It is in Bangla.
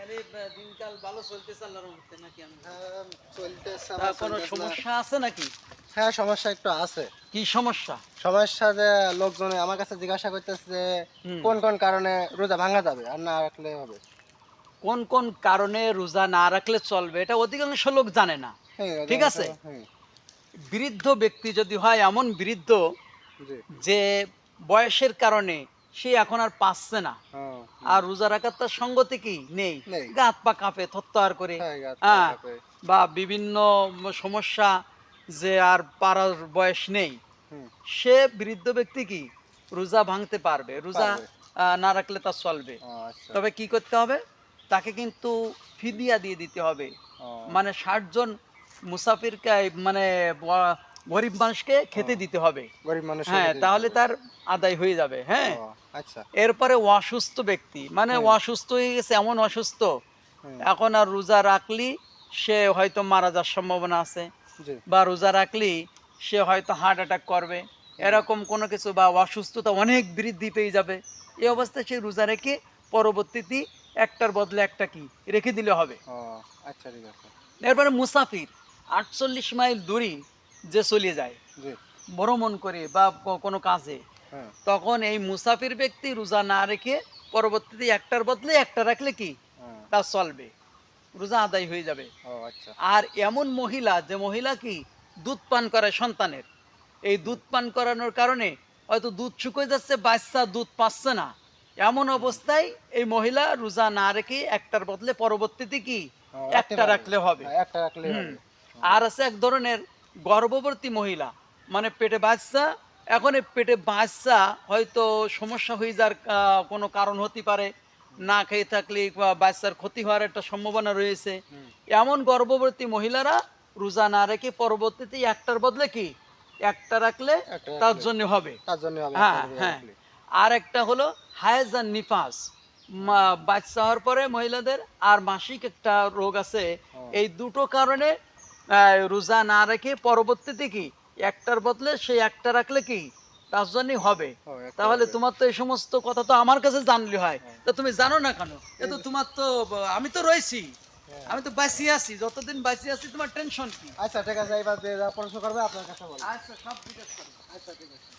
তাহলে দিনকাল ভালো চলতেছে আল্লাহর রহমতে নাকি? হ্যাঁ, চলতেছে তা আমার কোনো চলতেছে না। সমস্যা আছে নাকি? হ্যাঁ, সমস্যা একটু আছে। কি সমস্যা? সমস্যা যে লোকজন আমার কাছে জিজ্ঞাসা করতেছে যে হুম। কোন কোন কারণে রোজা ভাঙা যাবে আর না রাখলে হবে। কোন কোন কারণে রোজা না রাখলে চলবে এটা অধিকাংশ লোক জানে না। হ্যাঁ, ঠিক অধিকাংশ আছে? হ্যাঁ, বৃদ্ধ ব্যক্তি যদি হয় এমন বৃদ্ধ জি। যে বয়সের কারণে সে এখন আর পারছে না। হ্যাঁ, আর হুম। রোজা রাখার তার সঙ্গতি কি? নেই। নেই। গা হাত পা কাঁপে থরথর করে। হ্যাঁ, গাছ হ্যাঁ, পাকা করে। বা বিভিন্ন সমস্যা যে আর পারার বয়স নেই। হুম, সে বৃদ্ধ ব্যক্তি কি রোজা ভাঙতে পারবে। রোজা পারবে। না রাখলে তার চলবে। ও আচ্ছা। তবে কি করতে হবে? তাকে কিন্তু ফিদিয়া দিয়ে দিতে হবে। ও, মানে ৬০ জন মুসাফিরকে মানে ব গরিব মানুষকে ও খেতে দিতে হবে। গরিব মানুষকে হ্যাঁ, খেতে দিতে তাহলে হবে। তার আদায় হয়ে যাবে। হ্যাঁ? ও আচ্ছা। এরপরে অসুস্থ ব্যক্তি মানে হুম, অসুস্থ হয়ে গেছে এমন অসুস্থ, হুম, এখন আর রোজা রাখলি সে হয়তো মারা যাওয়ার সম্ভাবনা আছে। জি, বা রোজা রাখলেই সে হয়তো হার্ট অ্যাটাক করবে। জি। এরকম কোনো কিছু বা অসুস্থতা অনেক বৃদ্ধি পেয়ে যাবে। এই হুম, অবস্থায় সে রোজা রেখে পরবর্তীতে একটার বদলে একটা কি রেখে দিলে হবে। ও আচ্ছা ঠিক আছে। এরপরে মুসাফির ৪৮ মাইল দূরে যে চলে যায় জি, ভ্রমণ করে বা কোনো কাজে, হ্যাঁ, তখন এই মুসাফির ব্যক্তি রোজা না রেখে পরবর্তীতে একটার বদলে একটা রাখলে কি হ্যাঁ। তা চলবে। রোজা আদায় হয়ে যাবে। ও আচ্ছা। আর এমন মহিলা যে মহিলা কি দুধ পান করে সন্তানের, এই হুম, দুধ পান করানোর কারণে হয়তো দুধ শুকিয়ে যাচ্ছে, বাচ্চা দুধ পাচ্ছে না, এমন হুম। অবস্থায় এই মহিলা রোজা না রেখে একটার বদলে পরবর্তীতে কি ও রাখতে একটা পারবে। রাখলে হবে। হ্যাঁ, একটা রাখলেই হুম। হবে। ও আর আছে এক ধরনের গর্ভবতী মহিলা, মানে পেটে বাচ্চা, এখন এই পেটে বাচ্চা হয়তো সমস্যা হয়ে যাওয়ার কোনো কারণ হতে পারে, হুম, না খেয়ে থাকলে বাচ্চার ক্ষতি হওয়ার একটা সম্ভাবনা রয়েছে। হুম। এমন গর্ভবতী মহিলারা রোজা না রেখে পরবর্তীতে একটার বদলে কি একটা রাখলে একটা তার রাখলে জন্য হবে। তার জন্য হবে একটা হ্যাঁ, রোজা হ্যাঁ। রাখলে। আর একটা হলো হায়েজ আর নিফাস। বাচ্চা হওয়ার পরে মহিলাদের আর মাসিক একটা রোগ আছে। ও, এই দুটো কারণে রোজা না রেখে পরবর্তীতে কি একটার বদলে সেই একটা রাখলে কি তার জন্যই হবে। ও একটা তাহলে রাখলে। তোমার তো এই সমস্ত কথা তো আমার কাছে জানলে হয়। হ্যাঁ, তা তুমি জানো না কেন? এ এই তো যে তোমার তো আমি তো রয়েছি। হ্যাঁ। আমি তো বাঁচিয়ে আছি। যতদিন বাঁচিয়ে আছি তোমার টেনশন কি? আচ্ছা ঠিক আছে, এবার যে যা প্রশ্ন করবে আপনার কাছে বলবো। আচ্ছা সব জিজ্ঞেস করো। আচ্ছা ঠিক আছে।